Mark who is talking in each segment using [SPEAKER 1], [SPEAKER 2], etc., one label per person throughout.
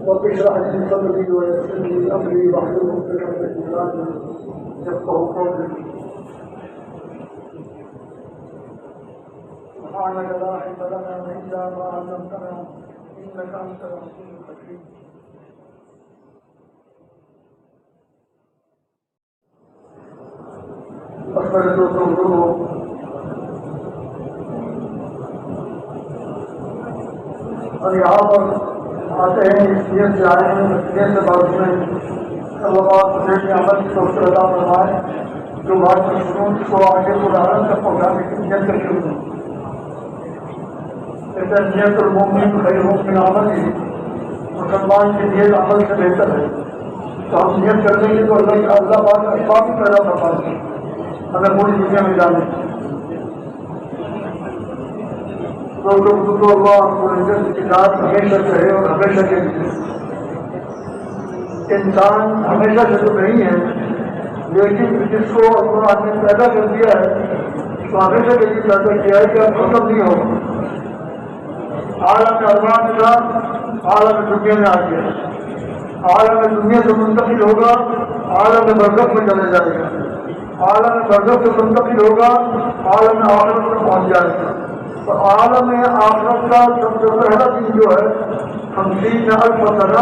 [SPEAKER 1] رب اشرح لي صدري ويسر لي امري واحلل عقدة من لساني يفقهوا قولي. سبحانك لا علم لنا الا ما علمتنا انك انت العليم الحكيم. اور یہاں پر آتے ہیں اس نیت سے آئے ہیں نیت سے بات میں اللہ پاک کے عمل کی توفیق عطا فرمائے جو بات کی سنوں اس کو آگے ادارن تک پہنچانے کی نیت کر کے ہوں. کہتے ہیں نیت المومن خیر من عمل، مسلمان کی نیت عمل سے بہتر ہے. تو ہم نیت کر دیں گے تو اللہ پاک اسباب بھی پیدا فرمائے گے ہمیں پوری دنیا میں جانے. تو اللہ کی ذات ہمیشہ سے ہے اور ہمیشہ کے لیے. انسان ہمیشہ سے تو نہیں ہے، لیکن جس کو قرآن نے پیدا کر دیا ہے تو ہمیشہ کے لیے پیدا کیا ہے کہ اب ختم نہیں ہوگا. عالم ارواح کا عالم دنیا میں آ گیا، عالم دنیا سے منتقل ہوگا، عالم برزخ میں چلے جائے گا، عالم برزخ سے منتقل ہوگا، عالم آخرت میں پہنچ جائے گا. تو عالم آخرت کا سب سے پہلا دن جو ہے 50,000 سنہ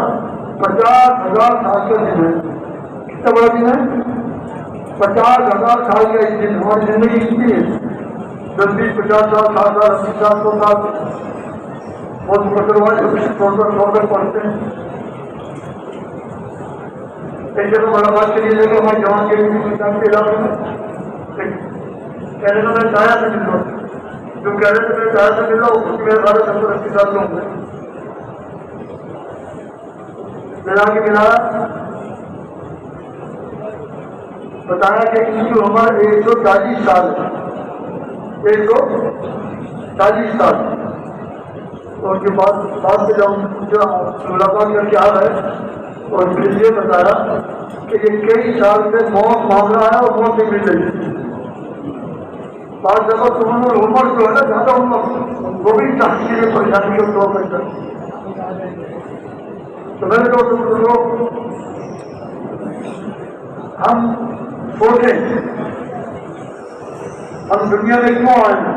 [SPEAKER 1] 50,000 سال کا دن ہے. کتنا بڑا دن ہے؟ 50,000 سال کا ایک دن. ہماری زندگی کتنی ہے؟ 10 20 50 سال 60 سال 80 سال 100 سال. بہت مقدر والے چھوڑ پڑھتے ہیں. ایک جگہ بڑا بات کے لیے جگہ ہمارے جوان کے علاقے میں کہنے کا میں چاہیا تھا مل رہا جو کہہ رہے تھے میں چاہیا تھا مل رہا ہوں اس میں 70-80 سال کے ہوں گے. ملا کے ملا بتایا کہ ان کی عمر 140 سال 140 سال. تو ان کے بعد سے جب ملاقات کر کے آ رہے اور پھر یہ بتایا کہ یہ کئی سال سے موت مانگ رہا ہے اور موت نہیں مل رہی. بعض جگہ تو عمر جو ہے نا زیادہ عمر وہ بھی چاہتی ہے پریشانی کے طور پر. تو میں نے کہا لوگ ہم سوچیں ہم دنیا میں کیوں آئے ہیں،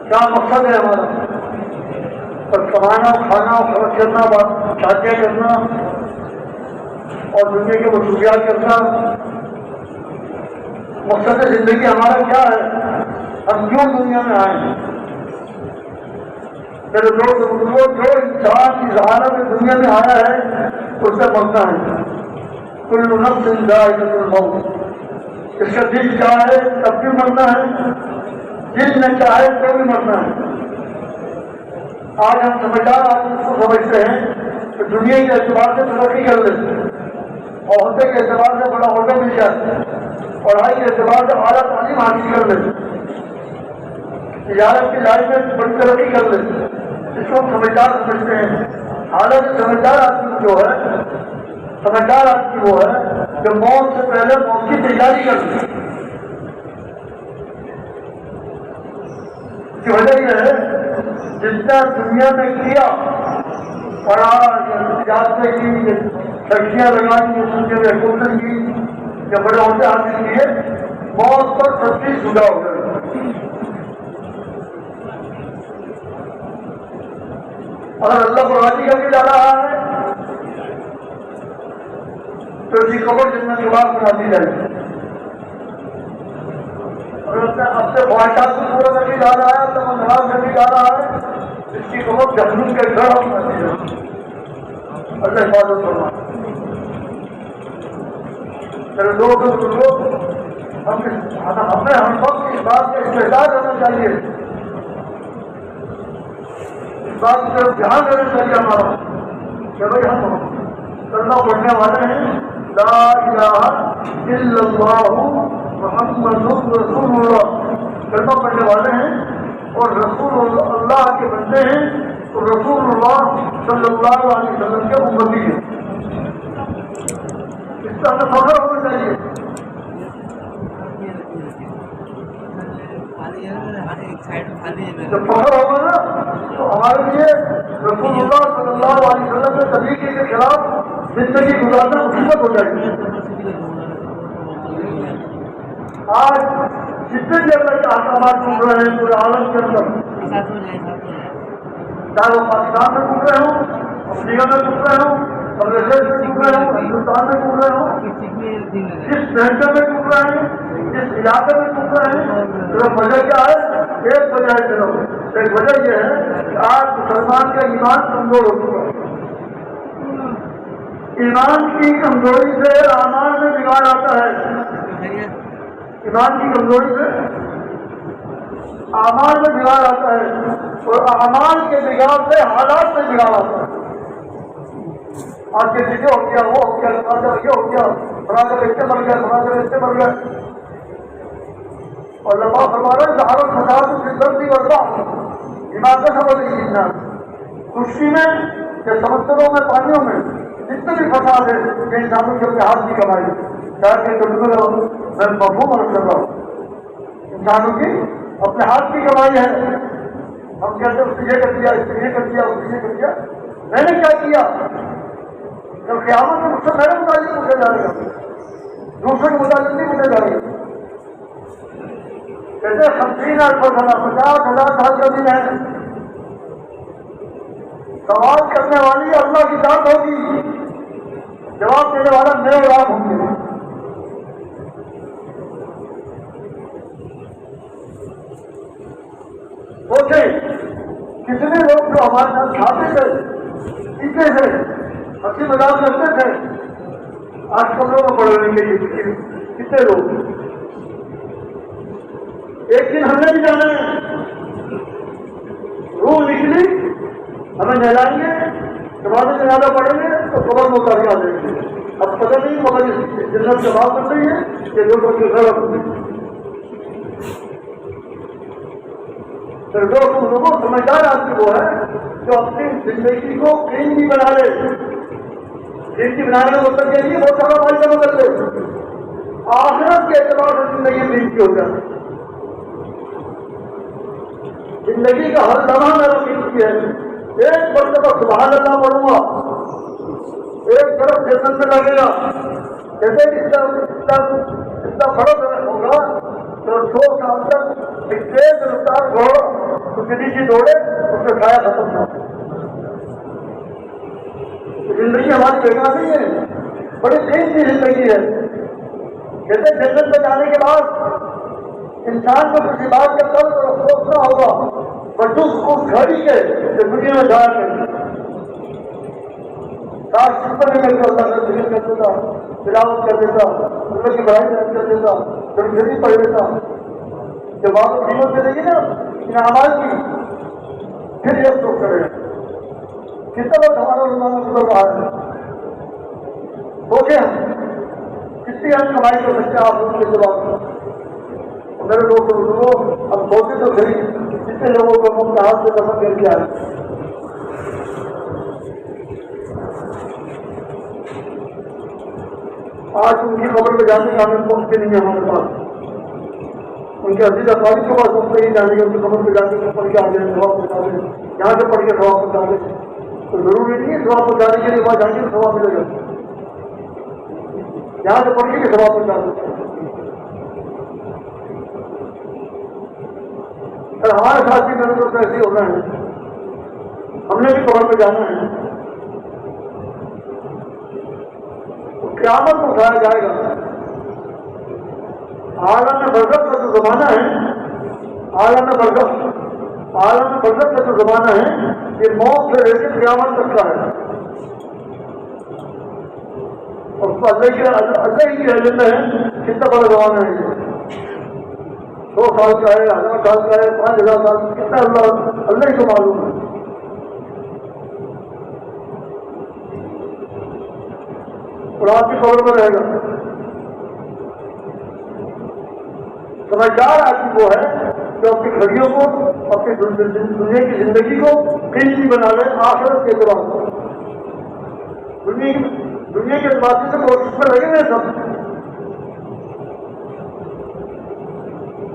[SPEAKER 1] کیا مقصد ہے ہمارا؟ اور کمانا کھانا خرچ کرنا شادیاں کرنا اور دنیا کے وصولیات کرنا مقصد زندگی ہمارا کیا ہے؟ ہم کیوں دنیا میں آئے ہیں؟ میرے دوست جو انسان اس حالت میں دنیا میں آیا ہے اس سے مرنا ہے. کل نفس ذائقۃ الموت. اس کا دل چاہے تب بھی مرنا ہے، دل نہ چاہے تو بھی مرنا ہے. آج ہم سمجھدار آدمی کو سمجھتے ہیں کہ دنیا کے اعتبار سے ترقی کر لیتے ہیں، عہدے کے اعتبار سے بڑا عہدہ مل جاتا ہے، پڑھائی کے اعتبار سے اعلیٰ تعلیم حاصل کر لیتے ہیں، تجارت کی لائن میں بڑی ترقی کر لیتے ہیں. اس کو ہم سمجھدار سمجھتے ہیں. حالانکہ سمجھدار آدمی جو ہے سمجھدار آدمی وہ ہے جو موت سے پہلے موت کی تیاری کرتے ہیں. کی وجہ یہ ہے جتنا دنیا میں کیا پڑھا جاتے کی سبزیاں لگائی دنیا میں حکومت کی یا بڑے عہدے حاصل کیے، موت پر سب چیز جدا ہو گئے. اگر اللہ کو راضی کر کے جا رہا ہے تو اسی قبر جتنا جواب بنا دی جائے گی. اگر اپنے خواہشات کو پورا کر کے جا رہا ہے تو ناراض کر کے جا رہا ہے اس کی قبر جہنم کے گھر ہم بنا دی جائے گی. اللہ حفاظت فرمائے. میرے لوگ ہمیں ہم سب کی اس بات کا استحصال کرنا چاہیے، اس بات کی طرف دھیان دینا چاہیے ہمارا کہ بھائی ہم کرنا پڑھنے والے ہیں لا الہ الا اللہ محمد رسول اللہ. کلمہ پڑھنے والے ہیں اور رسول اللہ کے بندے ہیں تو رسول اللہ صلی اللہ علیہ وسلم کے امتی ہیں. اس کا ہمیں فخر ہونا چاہیے. جب فخر ہوگا نا تو ہمارے لیے رسول اللہ صلی اللہ اللہ علیہ وسلم کے طریقے کے خلاف زندگی گزارنا مصیبت ہو جائے گی۔ آج جتنے بھی اللہ کے احکامات ٹوٹ رہے ہیں پورے عالم کے اندر، چاہے وہ پاکستان میں ٹوٹ رہے ہوں، افریقہ میں ٹوٹ رہے ہوں، بنگلہ دیش میں ٹوٹ رہے ہوں، ہندوستان میں ٹوٹ رہے ہوں، جس سینٹر میں ٹوٹ رہے ہیں، جس علاقے میں ٹوٹ رہے ہیں، صرف وجہ کیا ہے؟ ایک وجہ ہے صرف، ایک وجہ یہ ہے کہ آج مسلمان کا ایمان کمزور ہو چکا ہے۔ ایمان کی کمزوری سے اعمال میں بگاڑ آتا ہے، ایمان کی کمزوری سے اعمال میں بگاڑ آتا ہے، اور اعمال کے بگاڑ سے حالات میں بگاڑ آتا ہے۔ آج کے یہ ہو گیا، وہ ہو گیا، یہ ہو گیا، فلاں کا بچے مر گئے، فلاں کا بچے مر گئے، اور اللہ فرما رہے ہیں حالت فساد کی درد اور دماغ کا سمجھ نہیں جیتنا۔ خشکی میں یا سمندروں میں، پانیوں میں جتنے بھی فساد ہے کہ انسانوں کے اپنے ہاتھ کی کمائی، شاید کہ بالکل میں مفہوم عرض کر رہا ہوں، انسانوں کی اپنے ہاتھ کی کمائی ہے۔ ہم کہتے ہیں اس نے یہ کر دیا، اس نے یہ کر دیا، اس نے یہ کر دیا، میں نے کیا کیا؟ جب قیامت میں مجھ سے میرے متعلق پوچھا جائے گا، دوسرے کے متعلق نہیں پوچھا جائے گا۔ کہتے 50,000 سال کا دن ہے، سوال کرنے والی اللہ کی ذات ہوگی، جواب دینے والا میں اور آپ ہوں گے۔ سوچیں کتنے لوگ جو ہمارے ساتھ کھاتے تھے، پیتے تھے، ہنسی مذاق کرتے تھے، آج کمروں میں پڑھنے کے لیے کتنے لوگ؟ ایک دن ہم نے بھی جانا ہے، روح نکلی، ہمیں نہلائیں گے، نماز جنازہ پڑھیں گے تو قبر میں اتار کے آ جائیں گے۔ اب پتہ نہیں مگر جنت سے بات کر رہی ہے کہ لوگوں کی غلط ہوتی ہے۔ پھر لوگوں سمجھدار آدمی وہ ہے جو اپنی زندگی کو قیمتی بنا لے۔ قیمتی بنانے کا مطلب یہ نہیں بہت سارا مال جمع کر لے، آخرت کے اعتبار سے زندگی قیمتی ہو جائے۔ زندگی کا ہر لمحہ میرا قیمتی ہے۔ ایک مرتبہ سبحان اللہ پڑھوں گا، ایک طرف جنت میں لگے گا، جیسے اتنا بڑا درخت ہوگا تو 100 سال تک ایک تیز رفتار گھوڑا اس کے نیچے دوڑے، اس کا سایہ ختم نہ ہو۔ زندگی ہماری بیکار نہیں ہے، بڑی قیمتی زندگی ہے۔ جیسے جنت میں جانے کے بعد انسان کو کسی بات کا قلب اور افسوس نہ ہوگا، بس اس گھڑی کے جو دنیا میں جایا کریں کاش سپر میں کر کے اللہ کا ذکر کر دیتا، تلاوت کر دیتا، اللہ کی بڑائی کر دیتا، پھر شریف پڑھ لیتا۔ جب آپ قیمت دے دیں گے نا ان اعمال کی، پھر یہ افسوس کرے کتنا وقت ہمارا روزانہ گزر رہا ہے۔ سوچیں ہم کتنی ہم کمائی کر سکتے ہیں آپ اس کے جواب میرے لوگوں ہم سوچے تو صحیح کتنے لوگوں کو ہم ہاتھ سے دفن کر کے آئے۔ آج ان کی خبر پہ جانے کا ہمیں ممکن نہیں ہے ہمارے پاس، ان کے عزیز افراد کے پاس ممکن نہیں جانے گا، ان کی خبر پہ جانے کے پڑھ کے آ جائیں، ثواب پہنچا دیں، یہاں سے پڑھ کے ثواب پہنچا دیں، تو ضروری نہیں ہے ثواب پہنچانے کے لیے وہاں جائیں گے تو ثواب ملے گا، یہاں سے پڑھ کے ثواب پہنچا دیں۔ ہمارے ساتھ بھی میرے دوست ایسے ہو رہے ہیں، ہم نے بھی قبر پہ جانا ہے، قیامت کو اٹھایا جائے گا۔ عالم برزخ کا جو زمانہ ہے، عالم برزخ کا جو زمانہ ہے یہ موت سے لے کے قیامت تک کا ہے، اور اللہ ہی کی علم میں ہے کتنا بڑا زمانہ ہے یہ، 100 سال کا ہے، 1000 سال کا ہے، 5000 سال کتنا اللہ ہی کو معلوم ہے۔ اور آپ کی خبر میں رہے گا۔ سمجھدار آدمی وہ ہے جو اپنی گھڑیوں کو، اپنی دنیا کی زندگی کو قیمتی بنا لے آخرت کے اعتبار سے۔ دنیا کے اعتبار سے کوشش میں لگے گئے سب،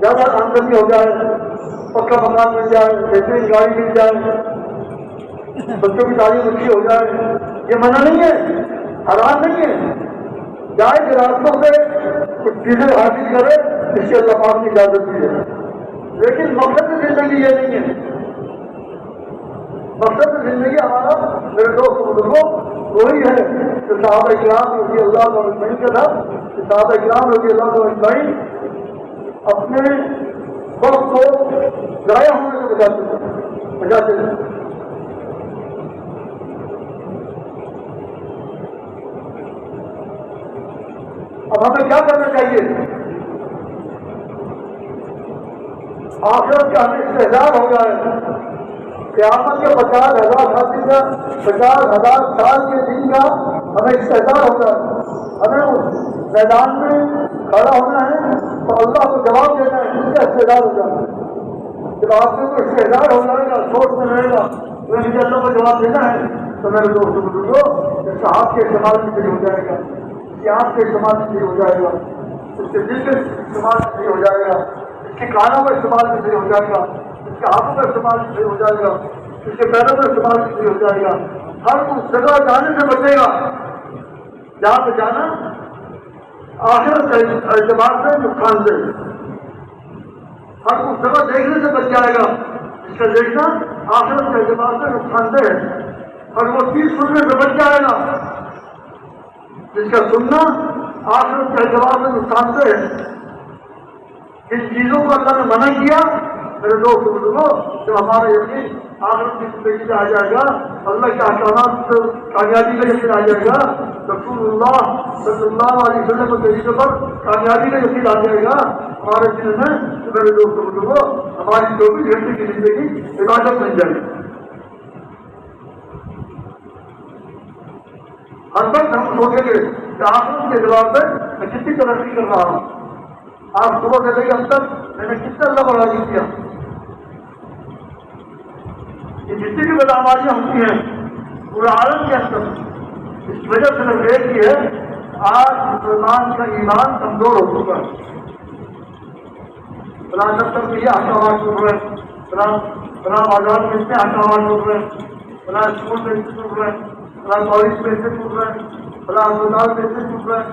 [SPEAKER 1] زیادہ آمدنی ہو جائے، پکا مکان مل جائے، بہترین گاڑی مل جائے، بچوں کی تعلیم اچھی ہو جائے، یہ منع نہیں ہے، حرام نہیں ہے، جائز راستوں سے کچھ چیزیں حاصل کرے اس سے اللہ پاک کی اجازت دی ہے، لیکن مقصد زندگی یہ نہیں ہے۔ مقصد زندگی ہمارا میرے دوست بزرگوں وہی ہے کہ صحابہ کرام رضی اللہ عنہ اجمعین کا تھا، کہ صحابہ کرام رضی اللہ عنہ اجمعین اپنے وقت کو ضائع ہونے سے بچاتے تھے۔ اب ہمیں کیا کرنا چاہیے؟ آخرت کا ہمیں استحضار ہو جائے، قیامت کے 50,000 ساتھی کا 50,000 سال کے دن کا ہمیں استحضار ہوگا، ہمیں اس میدان میں کھڑا ہونا ہے تو اللہ کو جواب دینا ہے، اس کا استحضار ہو جائے۔ جب آپ کو استحضار ہو جائے گا، سوچ میں رہے گا تو مجھے اللہ کو جواب دینا ہے، تو میرے دوست بزرگوں اس کا ہاتھ کے استعمال بھی صحیح ہو جائے گا، اس کے ہاتھ کے استعمال بھی صحیح ہو جائے گا، اس کے دل کے استعمال بھی صحیح ہو جائے گا، اس کے کانوں کا استعمال بھی صحیح ہو جائے گا، اس کے ہاتھوں کا استعمال بھی صحیح ہو جائے گا، اس کے پیروں کا استعمال بھی صحیح ہو جائے گا، ہر اس جگہ جانے سے بچے گا جہاں پہ جانا آخرت کے اعتبار سے نقصان دہ، ہر اس جگہ دیکھنے سے بچ جائے گا جس کا دیکھنا آخرت کے اعتبار سے نقصان دہ ہے، اور وہ چیز سننے سے بچ جائے گا جس کا سننا آخرت کے اعتبار سے نقصان دہ ہے۔ جن چیزوں کو اللہ نے منع کیا میرے دوست بزرگوں، جب ہمارا یقین آخرت کی زندگی سے آ جائے گا، اللہ کے احکامات سے کامیابی کا یقین آ جائے گا، رسول اللہ صلی اللہ علیہ وسلم کے طریقے پر کامیابی کا یقین آ جائے گا ہمارے دل میں، تو میرے دوست بزرگوں ہماری 24 گھنٹے کی زندگی عبادت بن جائے گی۔ ہر وقت ہم سوچیں گے کہ آخرت کے اعتبار سے میں کتنی ترقی کر رہا ہوں، آج صبح سے لے کے اب تک میں نے کتنا اللہ کو راضی کیا۔ یہ جتنی بھی بدعمالیاں ہوتی ہیں پورے عالم کے اندر، اس وجہ سے صرف ایک ہی ہے، آج مسلمان کا ایمان کمزور ہو چکا ہے۔ فلاں دفتر میں یہ احکامات ٹوٹ رہے ہیں، فلاں آزاد میں اتنے احکامات ٹوٹ رہے ہیں، فلاں اسکول میں اتنے ٹوٹ رہے ہیں، فلاں کالج میں اتنے ٹوٹ رہے ہیں، فلاں اسپتال میں اتنے ٹوٹ رہے ہیں،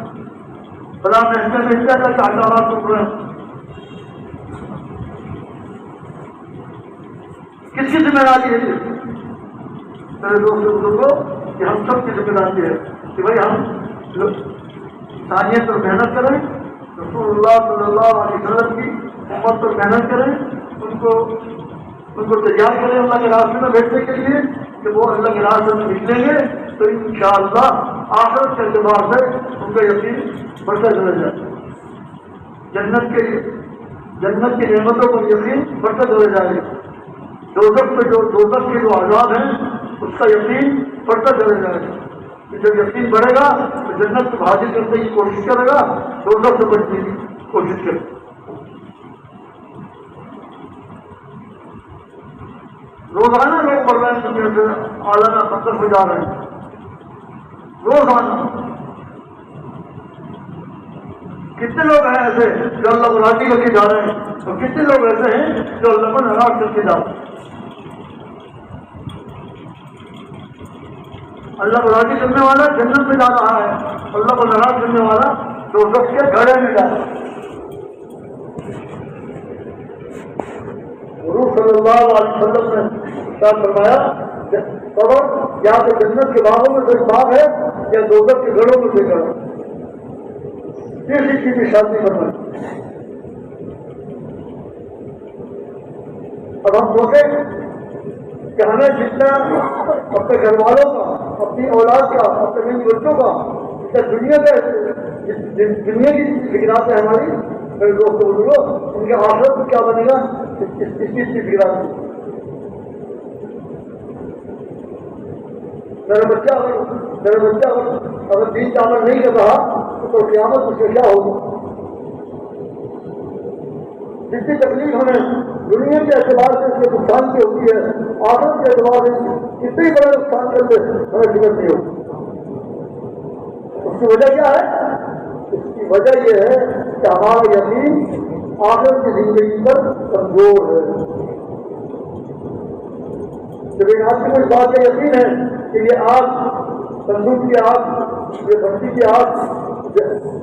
[SPEAKER 1] فلاں محکمے میں اتنے احکامات ٹوٹ رہے ہیں۔ کس کی ذمہ داری ہے یہ؟ میرے دوست بزرگوں کہ ہم سب کی ذمہ داری ہے کہ بھائی ہم انسانیت پر محنت کریں، رسول اللہ صلی اللہ علیہ وسلم کی امت پر محنت کریں، ان کو تیار کریں اللہ کے راستے میں بیٹھنے کے لیے کہ وہ اللہ کے راستے میں نکلیں گے تو انشاءاللہ آخرت کے اعتبار سے ان کا یقین بڑھتا چلا جائے، جنت کی نعمتوں کو یقین بڑھتا چلا جائے گا، دوزخ کے جو عذاب ہیں اس کا یقین بڑھتا چلا جائے گا۔ جب یقین بڑھے گا تو جنت کو حاصل کرنے کی کوشش کرے گا، دوزخ سے بچنے کی کوشش کرے گا۔ روزانہ لوگ مر رہے ہیں دنیا سے، عالم خطر ہو جا رہے ہیں روزانہ۔ کتنے لوگ ہیں ایسے جو اللہ کو راضی کر کے جا رہے ہیں، اور کتنے لوگ ایسے ہیں جو اللہ کو ناراض کر کے جا رہے ہیں۔ اللہ کو راضی کرنے والا جنت میں جا رہا ہے، اللہ کو ناراض کرنے والا دوزخ کے گڑھے میں جا رہا ہے۔ حضور صلی اللہ علیہ وسلم نے ارشاد فرمایا خبر یا تو جنت کے باغوں میں سے باغ ہے یا دوزخ کے گڑھوں میں سے گڑھ، کسی چیز کی شادی فرمائی۔ اب ہم سوچیں کہ ہمیں جتنا اپنے گھر والوں کا، اپنی اولاد کا، اپنے بیوی بچوں کا، دنیا کی فکرات ہے ہماری، میرے دوست بزرگوں ان کے آخرت میں کیا بنے گا اس چیز کی فکرات ہے۔ میرا بچہ اگر دین کا عمل نہیں کر رہا تو قیامت اس سے کیا ہوگا؟ جتنی تکلیف ہمیں دنیا کے اعتبار سے اس کے نقصان کی ہوتی ہے، آخرت کے اعتبار سے کتنے بڑے نقصان کرتے ہمیں فکر نہیں ہوتی۔ اس کی وجہ کیا ہے؟ اس کی وجہ یہ ہے کہ ہمارا یقین آخرت کی زندگی پر کمزور ہے۔ جب ایک آدمی کو اس بات کا یقین ہے کہ یہ آگ تندور کی آگ، یہ بستی کی آگ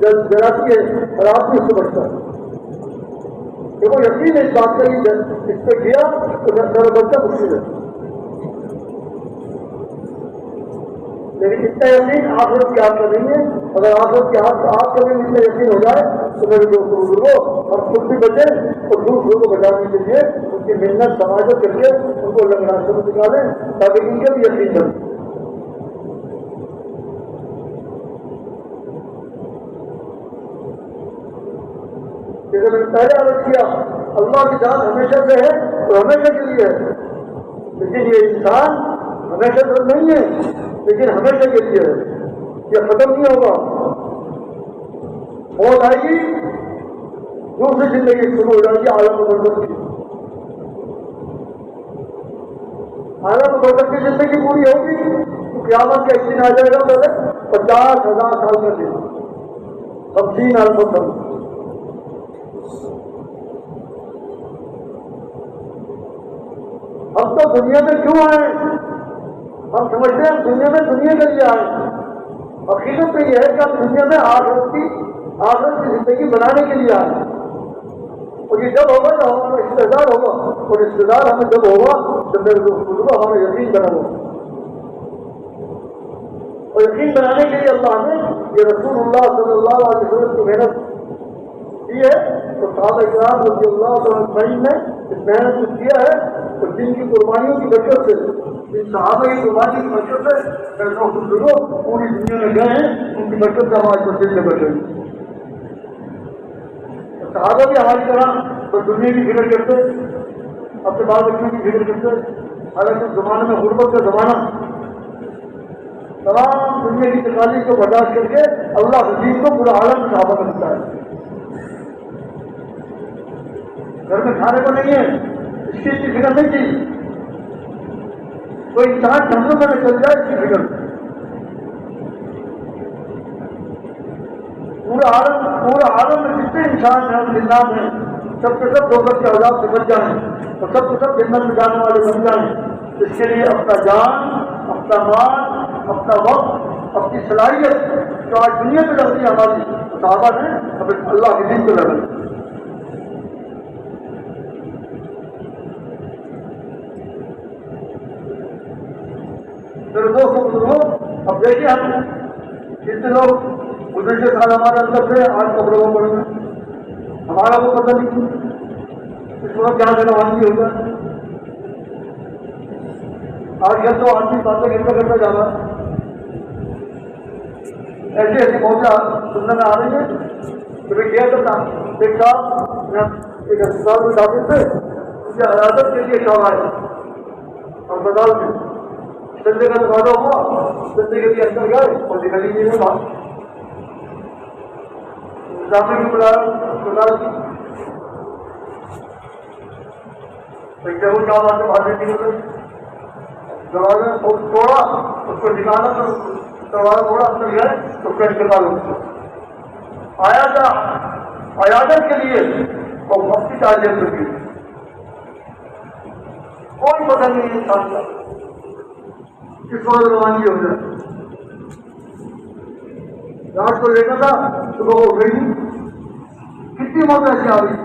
[SPEAKER 1] جلاتی ہے اور آدمی اس سے بچتا ہے، دیکھو یقین ہے اس بات کا، اس پہ کیا تو میرا بچہ مشکل ہے، لیکن اتنا یقین آخرت کی آگ کا نہیں ہے۔ اگر آخرت کی آگ کا بھی اتنا یقین ہو جائے تو میرے دوستوں بزرگوں اور خود بھی بچے اور دوسروں کو بچانے کے لیے ان کی محنت سماجت کر کے ان کو اللہ کے راستے میں نکالیں تاکہ ان کے بھی یقین بنے۔ جیسے میں نے پہلے عرض کیا، اللہ کی ذات ہمیشہ سے ہے اور ہمیشہ کے لیے ہے، لیکن یہ انسان ہمیشہ سے نہیں ہے لیکن ہمیشہ کے لیے ہے، یہ ختم نہیں ہوگا۔ موت آئے گی، دوسری زندگی شروع ہو جائے گی عالم برکت کی، عالم برکت کی زندگی پوری ہوگی تو قیامت کا ایک دن آ جائے گا، پہلے 50,000 سال کا دن، 50,000 سال۔ ہم تو دنیا میں کیوں آئے؟ ہم سمجھتے ہیں دنیا میں دنیا کے لیے آئے، حقیقت تو یہ ہے کہ ہم دنیا میں آخرت کی زندگی بنانے کے لیے آئے، اور یہ جب ہوگا تو ہمارا رشتے دار ہوگا، اور رشتے دار ہمیں جب ہوگا جب میرے دوست ہوگا ہمارا یقین بنا ہوگا، اور یقین بنانے کے لیے اللہ نے یہ رسول اللہ صلی اللہ علیہ وسلم کی محنت کی ہے، تو صحابہ کرام رضی اللہ عنہم نے اس محنت کو کیا ہے، اور جن کی قربانیوں کی برکت سے، جن صحابہ کی قربانی کی برکت سے میرے دوست بزرگوں پوری دنیا میں گئے ہیں، ان کی برکت سے ہماری مسجد میں بیٹھے ہیں۔ صحابہ بھی ہماری طرح تو دنیا کی فکر کرتے، اپنے بال بچوں کی فکر کرتے، حالانکہ اس زمانے میں غربت کا زمانہ، تمام دنیا کی تکالیف کو برداشت کر کے اللہ حدیث کو پورا عالم صحابہ کا ملتا ہے۔ گھر میں کھانے کو نہیں ہے، اس چیز کی فکر نہیں کی، کوئی انسان جنگلوں میں چل جائے اس کی فکر، پورا عالم میں جتنے انسان ہیں جنات ہیں سب کے سب دوزخ کے عذاب سے بچ جائیں اور سب کے سب جنت میں جانے والے بن جائیں، اس کے لیے اپنا جان، اپنا مال، اپنا وقت، اپنی صلاحیت جو آج دنیا میں لگتی ہے ہماری، صحابہ نے اپنے اللہ کے دین کو لگائی۔ میرے دوستوں بزرگوں، اب دیکھیے ہم کتنے لوگ گزشتہ سال ہمارے اندر تھے، آج کپڑوں میں پڑے ہوئے، ہمارا وہ پتہ نہیں اس وقت جہاں سے روانگی ہوگا، آج کل تو آدمی باتیں کرتا جا رہا، ایسی موجہ سننے میں آ رہی ہے کہ میں کیا کرتا ایک صاحب ایک اسپتال میں داخل تھے، ان کی عیادت کے لیے شوق آئے اسپتال میں، چلنے کا دروازہ ہوا، چلنے کے لیے اندر گئے اور نکلی نہیں بات مسافر کی بلا ایک ضرور کام آتے باہر نہیں نکل، دروازہ توڑا، اس کو نکالا تو دروازہ توڑا، اندر گئے تو پھر انتقال ہو آیا تھا عیادت کے لیے اور وقتی تعلیم کر کے، کوئی پتہ نہیں انسان کا کس وقت روانگی ہو جائے، رات کو لیٹا تھا صبح کو اٹھ گئی، کتنی موت ایسی آ رہی،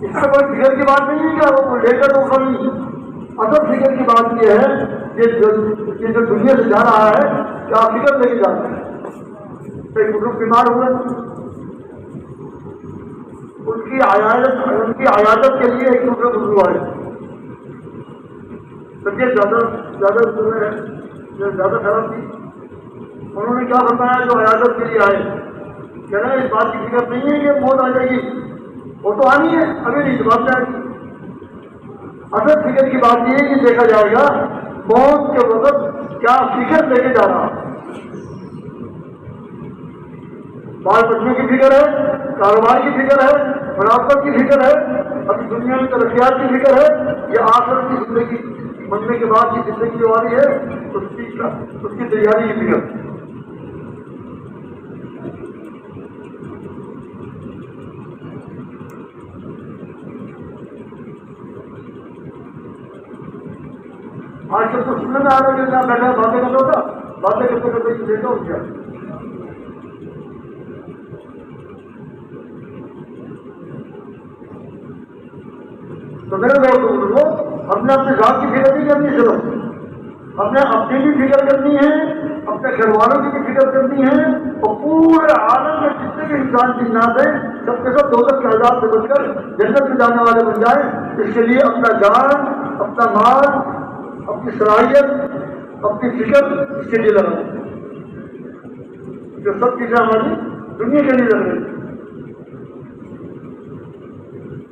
[SPEAKER 1] اس میں کوئی فکر کی بات نہیں ہے کہ وہ لے کر اٹھا نہیں، اصل فکر کی بات یہ ہے کہ جو دنیا سے جا رہا ہے کیا فکر لے کے جاتا ہے، ایک بزرگ بیمار ہوئے، ان کی عیادت کے لیے ایک دوسرے بزرگ آئے، طبیعت زیادہ خراب تھی، انہوں نے کیا بتایا جو عیادت کے لیے آئے، کہنا اس بات کی فکر نہیں ہے کہ موت آ جائے گی، وہ تو آنی ہے، ابھی نہیں جواب جائے گی، اصل فکر کی بات یہ ہے کہ دیکھا جائے گا موت کے وقت کیا فکر لے کے جا رہا، بال بچوں کی فکر ہے، کاروبار کی فکر ہے، ملازمت کی فکر ہے، ابھی دنیا میں ترقیات کی فکر ہے، یہ آخرت کی زندگی مرنے کے بعد کی زندگی جو آ رہی ہے اس کی تیاری کی فکر۔ آج کل تو سننے میں آ رہا ہے کہ جہاں بیٹھا باتیں کرتا ہوتا، باتیں کرتے کرتے ہی دیکھا ہو گیا. تو میرے لوگوں ہم نے اپنے ذات کی فکر نہیں کرنی، صرف ہم نے اپنی بھی فکر کرنی ہے، اپنے گھر والوں کی بھی فکر کرنی ہے، اور پورے عالم میں جتنے بھی انسان کی نام ہے سب کے سب دوزخ کے عذاب سے بچ کر جنت میں جانے والے بن جائیں. اس کے لیے اپنا جان، اپنا مال، اپنی صلاحیت، اپنی فکر اس کے لیے لگائیں. جو سب چیزیں ہماری دنیا کے لیے لگ رہی ہیں،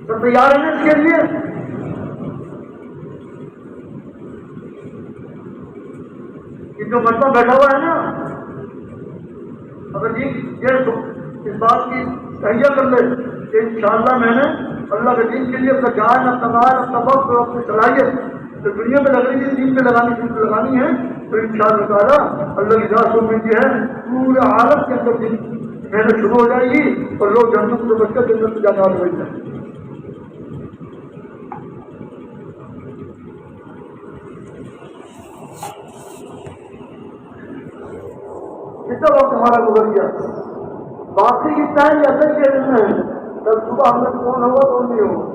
[SPEAKER 1] سب تیار ہیں اس کے لیے. یہ جو مرتبہ بیٹھا ہوا ہے نا، اگر یہ اس بات کی تہیا کر لے کہ انشاءاللہ میں نے اللہ کے دین کے لیے اپنا جان، اپنا مال، اپنا وقت اور اپنی صلاحیت جو دنیا میں لگ رہی ہے دین پہ لگانی ہے، تو انشاءاللہ تعالیٰ اللہ کی ذات سنتی ہے پورے عالم کے اندر دین محنت شروع ہو جائے گی اور لوگ جنت سے بچ کر جنت میں جانے والے بن جائیں. کتنا وقت ہمارا گزر گیا، باقی کتنا ہے یہ اللہ کے علم میں ہے. کل صبح ہم نے کون ہوگا کون نہیں ہوگا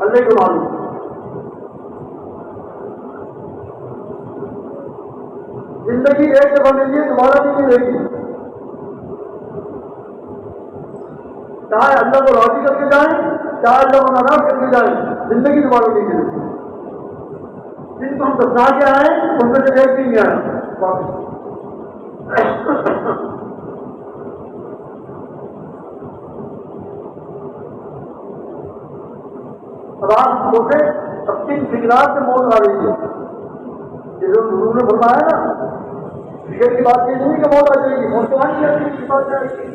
[SPEAKER 1] اللہ کو معلوم. زندگی ایک دفعہ ملی ہے، دوبارہ نہیں ملے گی. چاہے اللہ کو راضی کر کے جائیں، چاہے اللہ کو ناراض کر کے جائیں، زندگی دوبارہ نہیں ملے گی. جن کو ہم بتا کے آئے ان میں سے ایک بھی نہیں آیا. اب آپ سوچے اپنی فکرات سے موت آ رہی ہے. یہ جو حضور نے فرمایا نا، فکر کی بات یہ نہیں کہ موت آ جائے گی، موت تو آنی ہے کی بات جائے گی.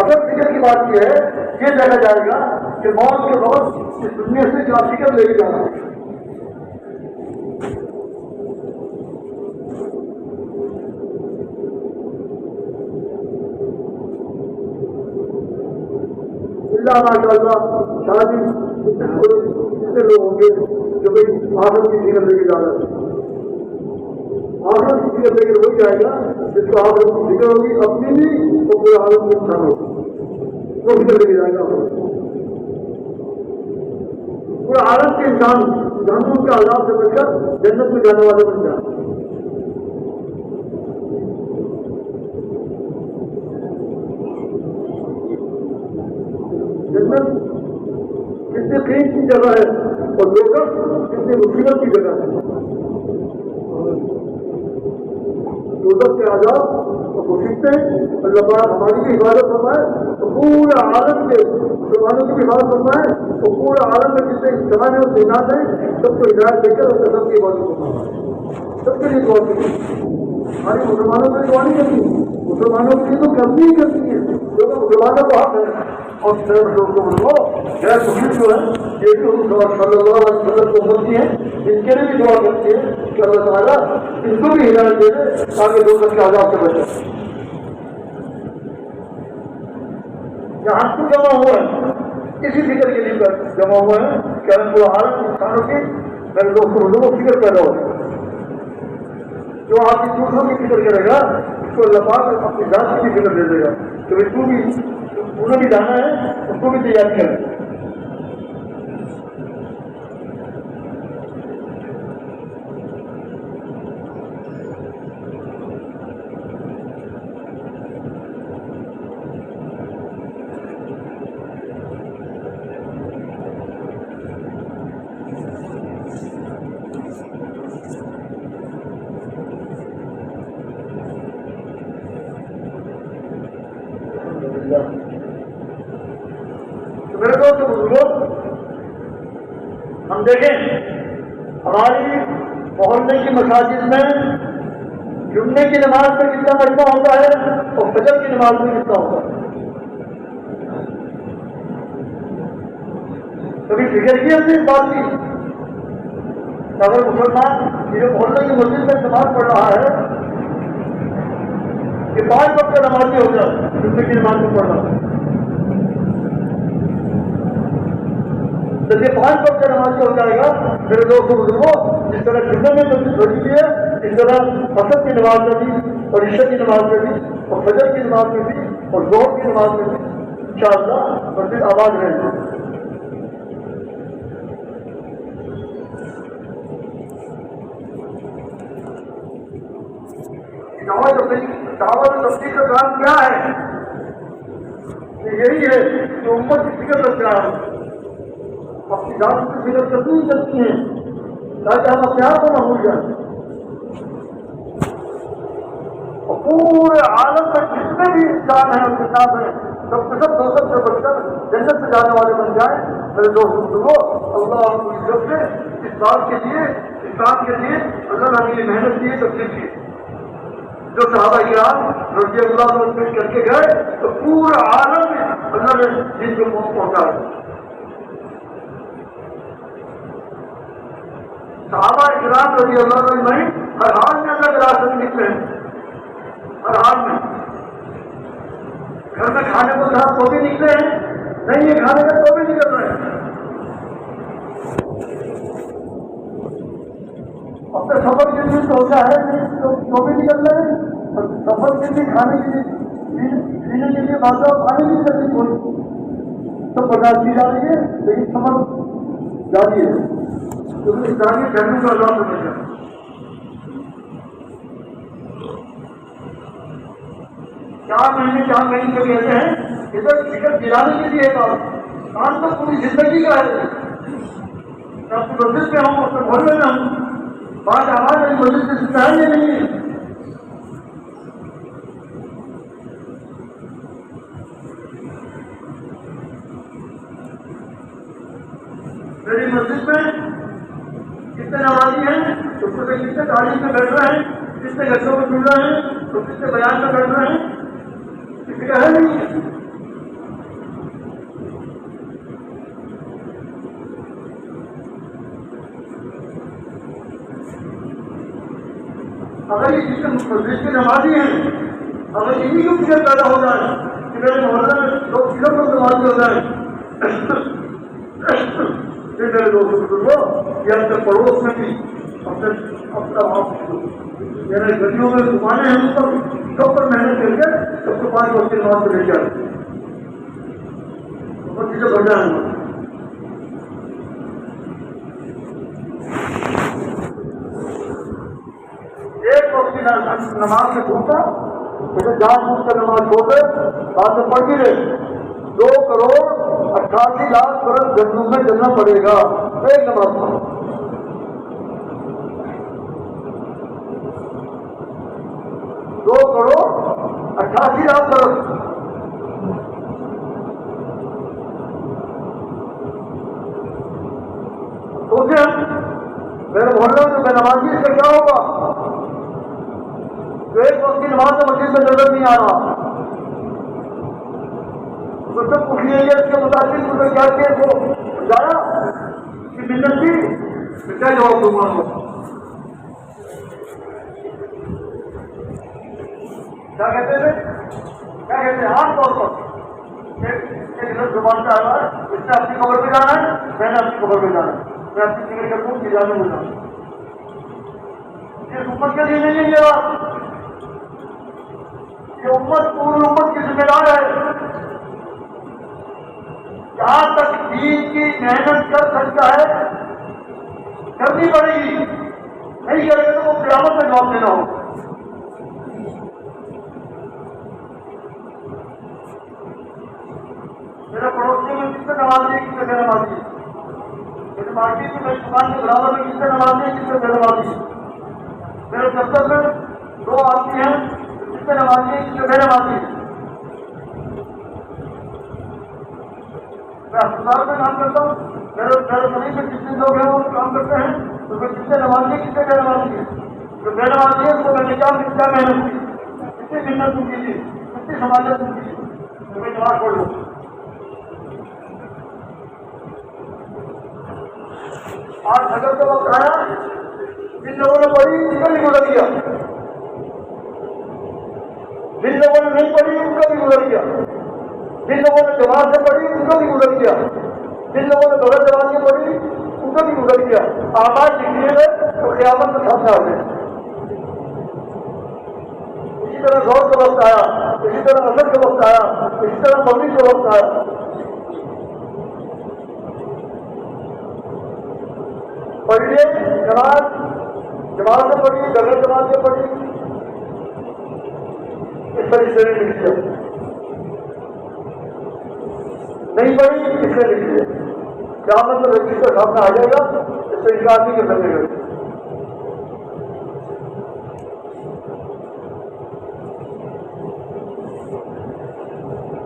[SPEAKER 1] اگر فکر کی بات یہ ہے یہ دیکھا جائے گا کہ موت کے وقت اس دنیا سے کیا فکر لے کے جانا ہے. اللہ ماشاء اللہ شادی کتنے لوگ ہوں گے جو بھائی آخرت کی فکر لے کے جا رہے ہیں. آخرت کی فکر لے کے وہی جائے گا جس کو آخرت کی فکر ہوگی، اپنی بھی تو پورے عالم میں انسان ہوگا، وہ فکر لے کے جائے گا. پورے عالم کے انسان جہنم کے عذاب سے بچ کر جنت میں جانے والے بن جائیں. جنت کتنے قیمت کی جگہ ہے اور دوزخ کتنے مصیبت کی جگہ ہے. دوزخ کے عذاب اور مصیبتیں اللہ پاک ہماری بھی حفاظت فرمائے تو پورے عالم کے مسلمانوں کی بھی حفاظت فرمائے تو پورے عالم میں جتنے انسان ہیں اور تعداد ہیں سب کو ہدایت دے کر اور سب کی حفاظت فرمائے. سب کے لیے دعا کریں. ہماری مسلمانوں کو دعا نہیں کرنی، مسلمانوں کے لیے تو کرنی ہی کرنی ہے کیونکہ مسلمانوں کو حق ہے. اور غیر مسلم جو ہے یہ بھی صلی اللہ علیہ وسلم کو ہوتی ہیں، ان کے لیے بھی دعا کرتی ہے کہ اللہ تعالیٰ ان کو بھی ہدایت دے دے تاکہ دوزخ کے عذاب سے بچے. یہاں تو جمع ہوا ہے اسی فکر کے لیے جمع ہوا ہے کہ پورا عالم انسانوں کی میرے دوستوں کو فکر پیدا ہو. جو آپ کی دوسروں کی فکر کرے گا اس کو اللہ پاک اپنی ذات کی بھی فکر دے دے گا. تو انہیں بھی جانا ہے، اس کو بھی تیار کریں. تو میرے دوست بزرگوں، ہم دیکھیں ہماری محلے کی مساجد میں جمعے کی نماز میں کتنا مجمع ہوتا ہے اور فجر کی نماز میں کتنا ہوتا ہے. کبھی فکر کی ہم نے اس بات کی؟ اگر مسلمان یہ جو محلے کی مسجد میں نماز پڑھ رہا ہے کہ 5 وقت کا نمازی ہو جائے جمعے کی نماز میں پڑھ رہا ہے، جب یہ 5 وقت کا نماز ہو جائے گا میرے دوستوں بزرگوں، جس طرح جمعے میں تو چھوڑی دی ہے، اس طرح فجر کی نماز میں بھی اور عشاء کی نماز میں بھی اور فجر کی نماز میں بھی اور ظہر کی نماز میں بھی انشاءاللہ مسجد آباد رہے گی۔ دعوت و تبلیغ کا کام کیا ہے؟ یہی ہے کہ امت کی فکر رکھ رہا ہے، اپنی ذات کی فکر کرنی کرتی ہیں تاکہ ہم اپنے آپ کو نہ بھول جائیں، اور پورے عالم میں جتنے بھی انسان ہیں اور کتاب ہیں سب کے سب دوست سے بچ کر جنت سے جانے والے بن جائیں۔ میرے دوست کو اللہ کو عزت سے اس بات کے لیے اسلام کے لیے اللہ نے ہمیں محنت کی، تبلیغ کی، جو صحابہ کرام رضی اللہ عنہ پیش کر کے گئے تو پورا عالم میں اللہ نے دین کو پہنچا۔ صحابہ کرام رضی اللہ عنہ ہر حال میں اللہ کے راستے میں نکلے ہیں، ہر حال میں۔ گھر میں کھانے کو تھا تو بھی نکلے ہیں، نہیں یہ کھانے کا تو بھی نکل رہے ہیں، اپنے سفر کے لیے سوچا ہے تو بھی نکل رہے ہیں، سفر کے لیے کھانے کے لیے پینے کے لیے بات پانی نہیں کرتی کوئی، سب برداشت کی جا رہی ہے، لیکن سفر جاری ہے کیونکہ اسلامی گھروں کا عذاب سمجھ جائے۔ 4 مہینے 4 مہینے کے لیے ایسے ہیں ادھر ٹکٹ دلانے کے لیے کام تو پوری زندگی کا ہے۔ میں اپنی مسجد میں ہوں، اپنے محلے میں ہوں، 5 آواز میری مسجد سے سکھائیں نہیں ہے۔ میری مسجد میں کتنے نمازی ہیں تو کتنے تعلیم میں بیٹھ رہے ہیں، کتنے لفظوں میں سن رہے ہیں تو کتنے بیان میں بیٹھ رہے ہیں، کسی کا ہے نہیں ہے۔ اگر یہ کسی مسجد کے نمازی ہیں، اگر انہیں کی فکر پیدا ہو جائے کہ میرے محلے میں لوگ کدھر لوگ نمازی ہو جائیں، پھر میرے دوست بزرگوں یہ اپنے پڑوس میں بھی اپنا میرے گلیوں میں دکانیں ہیں، سب پر محنت کر کے سب کو 5 وقت کی نماز سے لے کے آئے اور چیزیں بڑھ جائیں گے۔ ایک وقت کی نماز میں چھوٹا جیسے جان بوجھ کر نماز چھوڑ دے بعد میں پڑھ بھی رہے 2 کروڑ 88 لاکھ برس جنم میں چلنا پڑے گا ایک نماز کا۔ 2 کروڑ 88 لاکھ برس سوچیں میرے محلے میں بے نمازی اس کا کیا ہوگا؟ تو ایک وقت کی نماز میں مسجد میں نظر نہیں آ رہا تو سب کچھ نہیں ہے اس کے مطابق مجھے کیا کیس ہو جایا کہ منت تھی تو کیا جواب دوں گا؟ کیا کہتے ہیں عام طور پر ایک لفظ زبان کا آ رہا ہے اس نے اپنی خبر پہ جانا ہے، میں نے اپنی خبر پہ جانا ہے، میں اپنی فکر کرتا ہوں کہ جانے میں جانا یہ امت کے لیے نہیں ہے، یہ امت پوری امت کی ذمہ دار ہے۔ جہاں تک دین کی محنت کر سکتا ہے کرنی پڑے گی، نہیں کرے گا تو وہ قیامت میں جواب دینا ہوگا۔ میرے پڑوسی میں کتنے نمازی ہیں، کتنے بے نمازی ہیں، میرے مارکیٹ میں میری دکان کے برابر میں کتنے نمازی ہیں، کتنے بے نمازی ہیں، میرے دفتر میں 2 آدمی ہیں کتنے نمازی ہیں، کتنے بے نمازی ہیں، میں اسپتال میں کام کرتا ہوں، میرے مریض میں کتنے لوگ ہیں وہ کام کرتے ہیں تو میں کتنے نمازی ہیں، کتنے بے نمازی ہیں، جو بے نمازی ہیں تو میں نے کیا محنت کی، کتنی محنت کی تھی، کتنی سماجت کی تو میں نماز پڑھ لوں۔ آج اگر تو وقت آیا جن لوگوں نے پڑھی ان کا بھی گزر گیا، جن لوگوں نے نہیں پڑھی ان کا بھی گزر گیا، جن لوگوں نے جماعت سے پڑھی ان کا بھی گزر گیا، جن لوگوں نے بغیر زبان پڑھی ان کا بھی گزر گیا، آواز لکھیے گئے تو قیامت میں سامنے آ گئے۔ اسی طرح غور کا وقت آیا، اسی طرح اثر کا وقت آیا، اسی طرح مغرب کا وقت آیا۔ پڑھیے جماعت سے پڑھی، بغیر جماعت سے پڑھی، اس طریقے سے لکھ دیا، نہیں پڑھی اس سے لکھ دیا، قیامت میں رجسٹر سامنے آ جائے گا، اس سے انکار نہیں کر سکے گا۔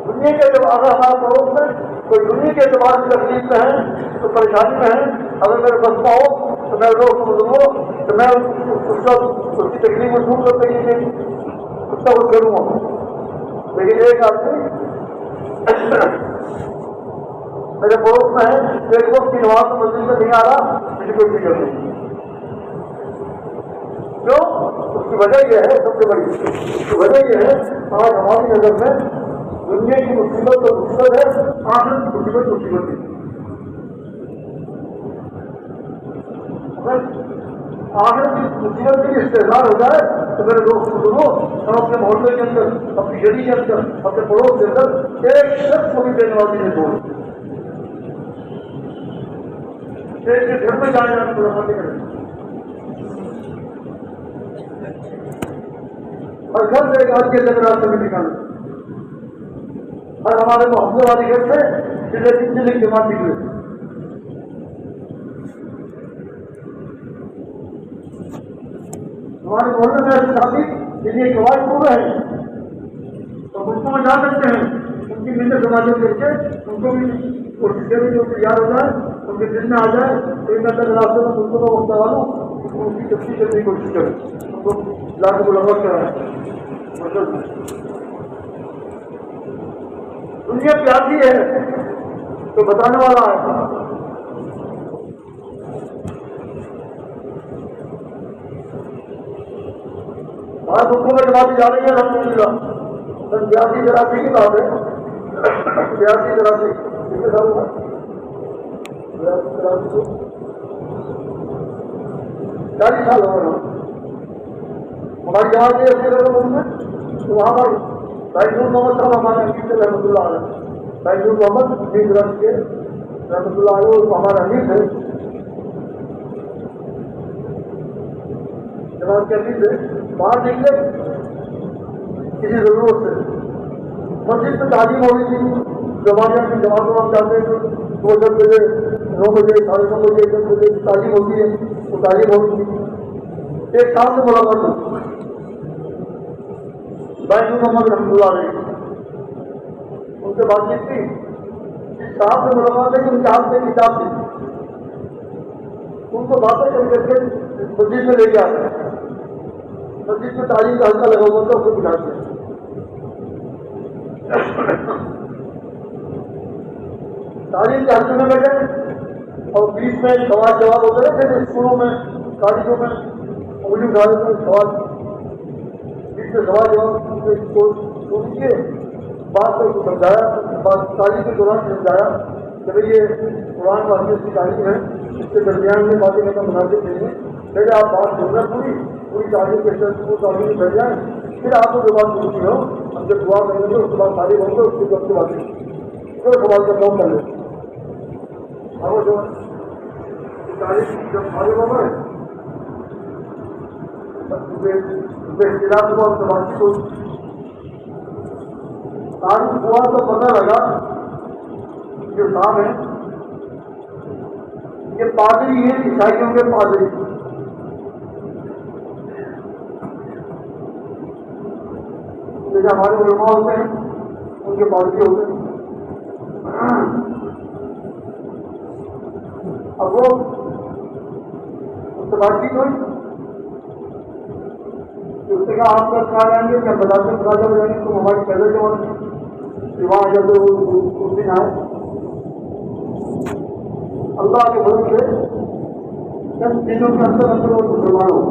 [SPEAKER 1] دنیا کے اعتبار سے ہمارے پڑوس میں کوئی دنیا کے اعتبار سے تکلیف میں ہے، تو پریشانی میں ہے، اگر میرے بس میں ہو تو میں روز گزروں تو میں اس کی تکلیف کو دور کرتے ہی اس کا کچھ کروں گا۔ لیکن ایک آدمی میرے پڑوس میں ہے، ایک وقت کی نماز مسجد میں نہیں آ رہا، مجھے کوئی فکر نہیں۔ کیوں؟ اس کی وجہ یہ ہے، سب سے بڑی اس کی وجہ یہ ہے، آج ہماری نظر میں دنیا کی مصیبت تو مصیبت ہے، آخرت کی مصیبت مصیبت ہے۔ اگر آخرت کی مصیبت کی استحصال ہو جائے تو میرے دوست کو سنو، ہم اپنے محلے کے اندر، اپنی گلی کے اندر، اپنے پڑوس کے اندر ایک شخص کو بھی بے نمازی نہیں چھوڑ، ایک کے گھر میں جائیں جانے کو رہا کریں، اور گھر سے ایک آدھ کے اندر راستے میں نکالیں، اور ہمارے محلے والی گھر سے جلے کی جماعت نکلے۔ ہمارے محلے میں ایسے ساتھی جن کی قواعد پورے ہیں تو ان کو جا سکتے ہیں، ان کی ملت سماجوں کر کے ان کو بھی کوشش کریں جو تیار ہو جائے، ان کے دل میں آ جائے تو ان اندر راستے میں ان کو وقت والوں ان کی تفصیل کرنے کی کوشش کریں، ان کو لا کے ملوث کرائیں۔ دنیا پیاسی ہے تو بتانے والا ہے۔ آج حکومت میں جماعتیں جا رہی ہے الحمدللہ، بس 82-83 کی بات ہے، 82-83 کتنے سال ہوا؟ 40 سال ہو گئے ہماری جماعت کے اسی میں، تو وہاں پر بھائی نور محمد صاحب ہمارے امیر تھے رحمۃ اللہ علیہ، بھائی نور محمد امیر رکھ کے رحمۃ اللہ علیہ وہ ہمارے امیر تھے، جماعت کے امیر تھے، باہر نکلے کسی ضرورت سے، مسجد میں تعلیم ہو رہی تھی، جماعتوں کی جماعتوں ہم جاتے ہیں تو 10 بجے 9 بجے 9:30 بجے 10 بجے تعلیم ہوتی ہے، وہ تعلیم ہو رہی تھی، ایک ساتھ سے ملاقات ہوئی بھائی نور محمد رحمۃ اللہ علیہ، ان سے بات چیت کی، صاحب سے ملاقات ہے کہ ان کے ہاتھ میں کتاب تھی، ان کو باتیں کر کے مسجد میں لے کے آتے ہیں، مسجد میں تعلیم کا حلقہ لگا ہوا تھا، اس کو بٹھاتے ہیں، تعلیم کے حلقے میں بیٹھے اور بیچ میں سوال جواب ہوتے رہے تھے، اسکولوں میں کالجوں میں انگلی اٹھا دیتے سوال، بیچ میں سوال جواب کیے، بات کو سمجھایا، بات تعلیم کے دوران سمجھایا کہ بھائی یہ قرآن و حدیث کی تعلیم ہے، اس کے درمیان میں باتیں کرنا مناسب نہیں ہے، پہلے آپ بات سننا پوری تعلیم کے ساتھ وہ تعلیم میں بیٹھ جائیں، پھر آپ کو جو بات پوچھنی ہو ہم جب دعا کریں گے اس کے بعد فارغ ہوں گے، اس کے بعد کی باتیں جو سوال کا کام کر لیں، اور جو تعلیم جب فارغ ہو گئے اختلاف ہوا، اس سے بات چیت ہوئی، تعلیم ہوا تو پتہ لگا جو صاحب ہیں یہ پادری ہیں، عیسائیوں کے پادری، جیسے ہمارے علماء ہوتے ہیں ان کے پادری ہوتے ہیں، اب وہ اس سے بات چیت ہوئی، اس نے کہا آپ کا کہا جائیں گے کہ بتاتے بتاتے ہو جائیں گے، تم ہماری پہلے جو وہاں جب اس دن آئے اللہ کے بھروسے سے چند دنوں کے اندر وہ مسلمان ہو،